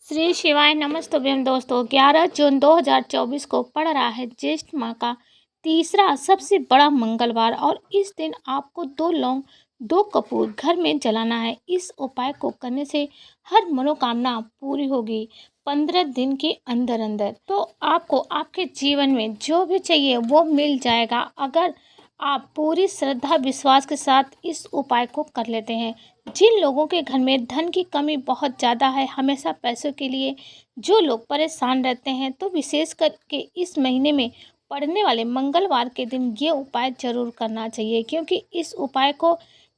श्री शिवाय नमस्तुभ्यम दोस्तों। 11 जून 2024 को पड़ रहा है ज्येष्ठ माह का तीसरा सबसे बड़ा मंगलवार और इस दिन आपको 2 लौंग 2 कपूर घर में जलाना है। इस उपाय को करने से हर मनोकामना पूरी होगी 15 दिन के अंदर अंदर। तो आपको आपके जीवन में जो भी चाहिए वो मिल जाएगा अगर आप पूरी श्रद्धा विश्वास के साथ इस उपाय को कर लेते हैं। जिन लोगों के घर में धन की कमी बहुत ज़्यादा है, हमेशा पैसों के लिए जो लोग परेशान रहते हैं, तो विशेष करके इस महीने में पड़ने वाले मंगलवार के दिन ये उपाय ज़रूर करना चाहिए, क्योंकि इस उपाय को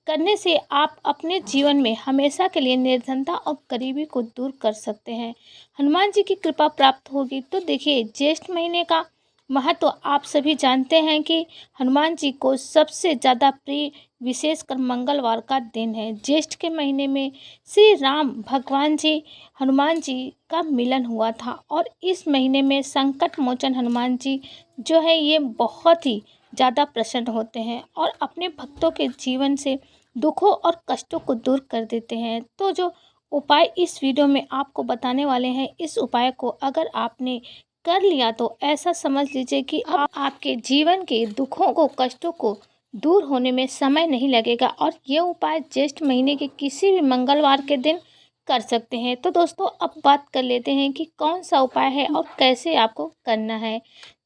करने से आप अपने जीवन में हमेशा के लिए निर्धनता और गरीबी को दूर कर सकते हैं। हनुमान जी की कृपा प्राप्त होगी। तो देखिए, ज्येष्ठ महीने का महत्व आप सभी जानते हैं कि हनुमान जी को सबसे ज़्यादा प्रिय विशेषकर मंगलवार का दिन है। ज्येष्ठ के महीने में श्री राम भगवान जी हनुमान जी का मिलन हुआ था और इस महीने में संकट मोचन हनुमान जी जो है ये बहुत ही ज़्यादा प्रसन्न होते हैं और अपने भक्तों के जीवन से दुखों और कष्टों को दूर कर देते हैं। तो जो उपाय इस वीडियो में आपको बताने वाले हैं, इस उपाय को अगर आपने कर लिया तो ऐसा समझ लीजिए कि अब आपके जीवन के दुखों को कष्टों को दूर होने में समय नहीं लगेगा और ये उपाय ज्येष्ठ महीने के किसी भी मंगलवार के दिन कर सकते हैं। तो दोस्तों, अब बात कर लेते हैं कि कौन सा उपाय है और कैसे आपको करना है।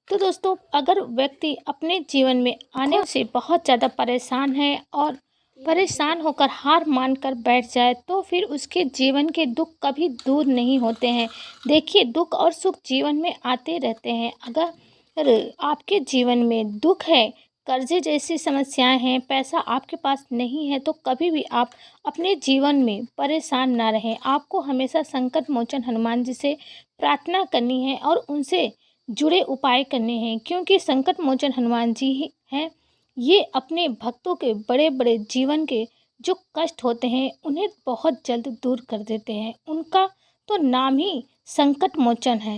तो दोस्तों, अगर व्यक्ति अपने जीवन में आने से बहुत ज़्यादा परेशान है और परेशान होकर हार मानकर बैठ जाए तो फिर उसके जीवन के दुख कभी दूर नहीं होते हैं। देखिए, दुख और सुख जीवन में आते रहते हैं। अगर आपके जीवन में दुख है, कर्जे जैसी समस्याएं हैं, पैसा आपके पास नहीं है, तो कभी भी आप अपने जीवन में परेशान ना रहें। आपको हमेशा संकट मोचन हनुमान जी से प्रार्थना करनी है और उनसे जुड़े उपाय करने हैं, क्योंकि संकट मोचन हनुमान जी ही हैं। ये अपने भक्तों के बड़े बड़े जीवन के जो कष्ट होते हैं उन्हें बहुत जल्द दूर कर देते हैं। उनका तो नाम ही संकट मोचन है।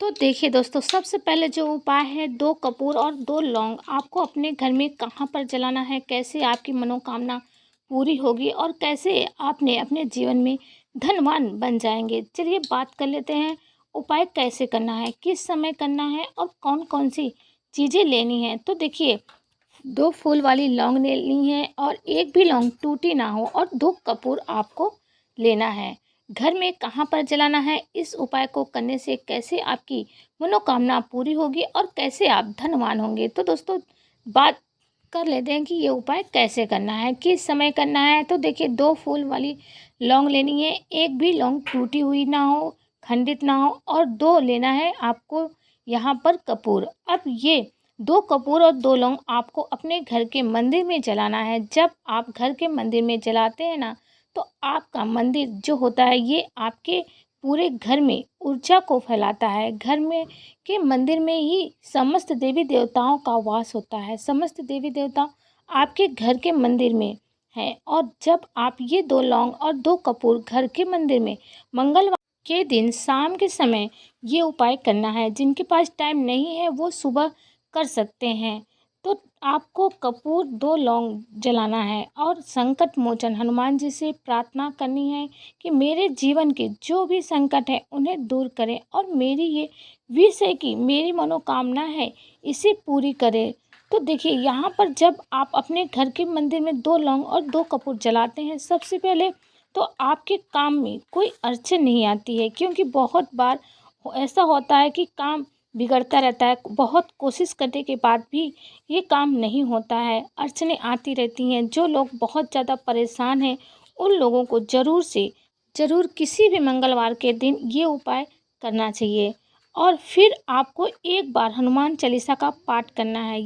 तो देखिए दोस्तों, सबसे पहले जो उपाय है, 2 कपूर और 2 लौंग आपको अपने घर में कहाँ पर जलाना है, कैसे आपकी मनोकामना पूरी होगी और कैसे आपने अपने जीवन में धनवान बन जाएंगे। चलिए बात कर लेते हैं उपाय कैसे करना है, किस समय करना है और कौन कौन सी चीज़ें लेनी है। तो देखिए, 2 फूल वाली लौंग लेनी है और एक भी लौंग टूटी ना हो और 2 कपूर आपको लेना है। घर में कहाँ पर जलाना है, इस उपाय को करने से कैसे आपकी मनोकामना पूरी होगी और कैसे आप धनवान होंगे। तो दोस्तों, बात कर लेते हैं कि ये उपाय कैसे करना है, किस समय करना है। तो देखिए, 2 फूल वाली लौंग लेनी है, एक भी लौंग टूटी हुई ना हो, खंडित ना हो और 2 लेना है आपको यहाँ पर कपूर। अब ये 2 कपूर और 2 लौंग आपको अपने घर के मंदिर में जलाना है। जब आप घर के मंदिर में जलाते हैं ना, तो आपका मंदिर जो होता है ये आपके पूरे घर में ऊर्जा को फैलाता है। घर में के मंदिर में ही समस्त देवी देवताओं का वास होता है। समस्त देवी देवता आपके घर के मंदिर में है और जब आप ये 2 लौंग और 2 कपूर घर के मंदिर में मंगलवार के दिन शाम के समय ये उपाय करना है। जिनके पास टाइम नहीं है वो सुबह कर सकते हैं। तो आपको कपूर 2 लौंग जलाना है और संकट मोचन हनुमान जी से प्रार्थना करनी है कि मेरे जीवन के जो भी संकट है उन्हें दूर करें और मेरी ये विष है कि मेरी मनोकामना है इसे पूरी करें। तो देखिए, यहाँ पर जब आप अपने घर के मंदिर में 2 लौंग और 2 कपूर जलाते हैं, सबसे पहले तो आपके काम में कोई अड़चन नहीं आती है, क्योंकि बहुत बार ऐसा होता है कि काम बिगड़ता रहता है। बहुत कोशिश करने के बाद भी ये काम नहीं होता है, अड़चनें आती रहती हैं। जो लोग बहुत ज़्यादा परेशान हैं उन लोगों को ज़रूर से ज़रूर किसी भी मंगलवार के दिन ये उपाय करना चाहिए और फिर आपको एक बार हनुमान चालीसा का पाठ करना है।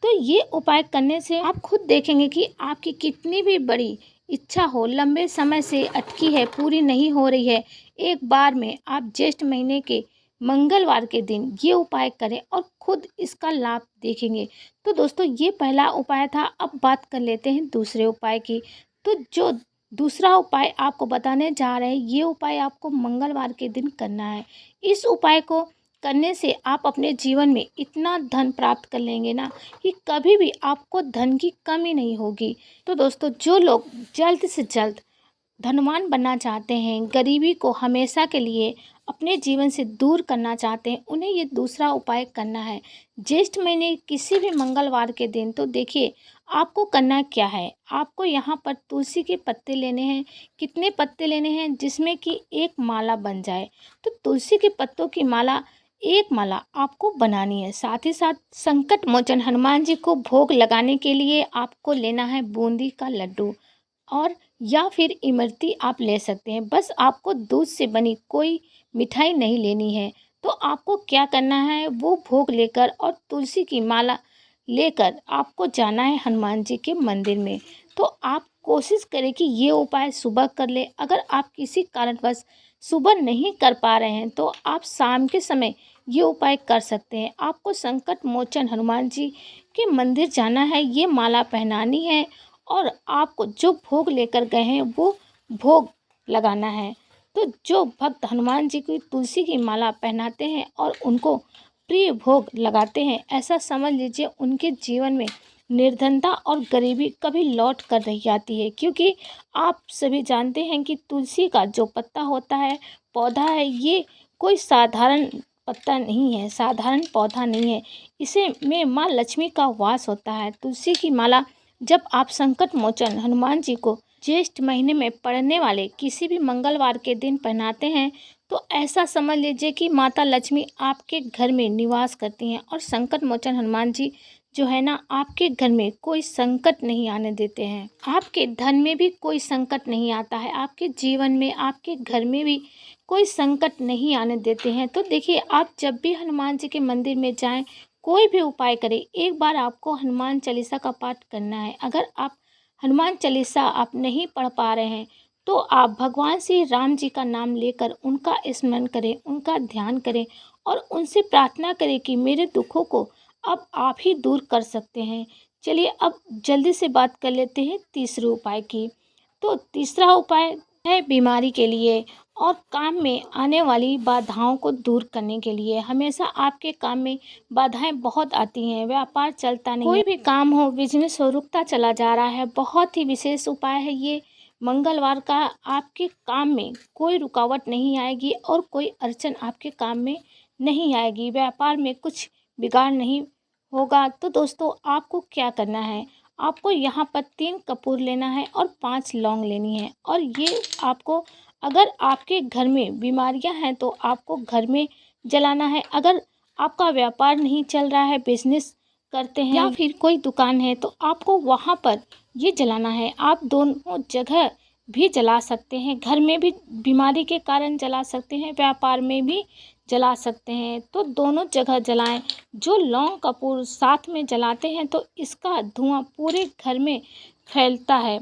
ये उपाय करने से आप खुद देखेंगे कि आपकी कितनी भी बड़ी इच्छा हो, लंबे समय से अटकी है, पूरी नहीं हो रही है, एक बार में आप ज्येष्ठ महीने के मंगलवार के दिन ये उपाय करें और खुद इसका लाभ देखेंगे। तो दोस्तों, ये पहला उपाय था। अब बात कर लेते हैं दूसरे उपाय की। तो जो दूसरा उपाय आपको बताने जा रहे हैं, ये उपाय आपको मंगलवार के दिन करना है। इस उपाय को करने से आप अपने जीवन में इतना धन प्राप्त कर लेंगे ना कि कभी भी आपको धन की कमी नहीं होगी। तो दोस्तों, जो लोग जल्द से जल्द धनवान बनना चाहते हैं, गरीबी को हमेशा के लिए अपने जीवन से दूर करना चाहते हैं, उन्हें ये दूसरा उपाय करना है ज्येष्ठ महीने किसी भी मंगलवार के दिन। तो देखिए आपको करना क्या है, आपको यहाँ पर तुलसी के पत्ते लेने हैं। कितने पत्ते लेने हैं? जिसमें कि एक माला बन जाए। तो तुलसी के पत्तों की माला, एक माला आपको बनानी है। साथ ही साथ संकट मोचन हनुमान जी को भोग लगाने के लिए आपको लेना है बूंदी का लड्डू, और या फिर इमरती आप ले सकते हैं। बस आपको दूध से बनी कोई मिठाई नहीं लेनी है। तो आपको क्या करना है, वो भोग लेकर और तुलसी की माला लेकर आपको जाना है हनुमान जी के मंदिर में। तो आप कोशिश करें कि ये उपाय सुबह कर ले। अगर आप किसी कारणवश सुबह नहीं कर पा रहे हैं तो आप शाम के समय ये उपाय कर सकते हैं। आपको संकट मोचन हनुमान जी के मंदिर जाना है, ये माला पहनानी है और आपको जो भोग लेकर गए हैं वो भोग लगाना है। तो जो भक्त हनुमान जी की तुलसी की माला पहनाते हैं और उनको प्रिय भोग लगाते हैं, ऐसा समझ लीजिए उनके जीवन में निर्धनता और गरीबी कभी लौट कर नहीं आती है। क्योंकि आप सभी जानते हैं कि तुलसी का जो पत्ता होता है, पौधा है, ये कोई साधारण पत्ता नहीं है, साधारण पौधा नहीं है। इसे में माँ लक्ष्मी का वास होता है। तुलसी की माला जब आप संकट मोचन हनुमान जी को ज्येष्ठ महीने में पड़ने वाले किसी भी मंगलवार के दिन पहनाते हैं तो ऐसा समझ लीजिए कि माता लक्ष्मी आपके घर में निवास करती हैं। और संकट मोचन हनुमान जी जो है ना, आपके घर में कोई संकट नहीं आने देते हैं। आपके धन में भी कोई संकट नहीं आता है, आपके जीवन में, आपके घर में भी कोई संकट नहीं आने देते हैं। तो देखिए आप जब भी हनुमान जी के मंदिर में जाएं, कोई भी उपाय करें, एक बार आपको हनुमान चालीसा का पाठ करना है। अगर आप हनुमान चालीसा आप नहीं पढ़ पा रहे हैं तो आप भगवान श्री राम जी का नाम लेकर उनका स्मरण करें, उनका ध्यान करें और उनसे प्रार्थना करें कि मेरे दुखों को अब आप ही दूर कर सकते हैं। चलिए अब जल्दी से बात कर लेते हैं तीसरे उपाय की। तो तीसरा उपाय है बीमारी के लिए और काम में आने वाली बाधाओं को दूर करने के लिए। हमेशा आपके काम में बाधाएं बहुत आती हैं, व्यापार चलता नहीं, कोई भी काम हो, बिजनेस हो, रुकता चला जा रहा है। बहुत ही विशेष उपाय है ये मंगलवार का। आपके काम में कोई रुकावट नहीं आएगी और कोई अड़चन आपके काम में नहीं आएगी, व्यापार में कुछ बिगाड़ नहीं होगा। तो दोस्तों आपको क्या करना है, आपको यहाँ पर 3 कपूर लेना है और 5 लौंग लेनी है। और ये आपको, अगर आपके घर में बीमारियां हैं तो आपको घर में जलाना है। अगर आपका व्यापार नहीं चल रहा है, बिजनेस करते हैं या फिर कोई दुकान है, तो आपको वहाँ पर ये जलाना है। आप दोनों जगह भी जला सकते हैं, घर में भी बीमारी के कारण जला सकते हैं, व्यापार में भी जला सकते हैं। तो दोनों जगह जलाएं। जो लौंग कपूर साथ में जलाते हैं तो इसका धुआं पूरे घर में फैलता है।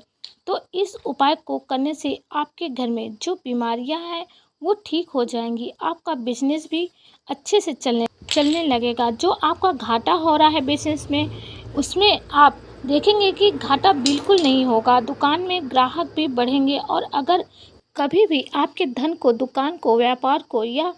तो इस उपाय को करने से आपके घर में जो बीमारियां हैं वो ठीक हो जाएंगी, आपका बिजनेस भी अच्छे से चलने लगेगा। जो आपका घाटा हो रहा है बिजनेस में, उसमें आप देखेंगे कि घाटा बिल्कुल नहीं होगा, दुकान में ग्राहक भी बढ़ेंगे। और अगर कभी भी आपके धन को, दुकान को, व्यापार को या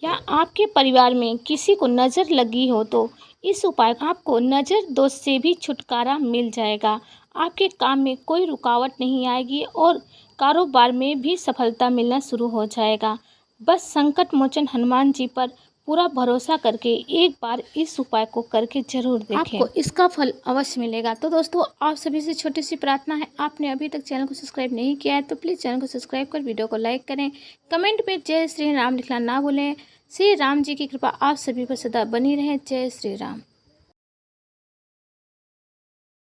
आपके परिवार में किसी को नज़र लगी हो तो इस उपाय आपको नज़र दोष से भी छुटकारा मिल जाएगा। आपके काम में कोई रुकावट नहीं आएगी और कारोबार में भी सफलता मिलना शुरू हो जाएगा। बस संकट मोचन हनुमान जी पर पूरा भरोसा करके एक बार इस उपाय को करके जरूर देखें, आपको इसका फल अवश्य मिलेगा। तो दोस्तों आप सभी से छोटी सी प्रार्थना है, आपने अभी तक चैनल को सब्सक्राइब नहीं किया है तो प्लीज़ चैनल को सब्सक्राइब कर वीडियो को लाइक करें। कमेंट में जय श्री राम लिखना ना भूलें। श्री राम जी की कृपा आप सभी पर सदा बनी रहे। जय श्री राम।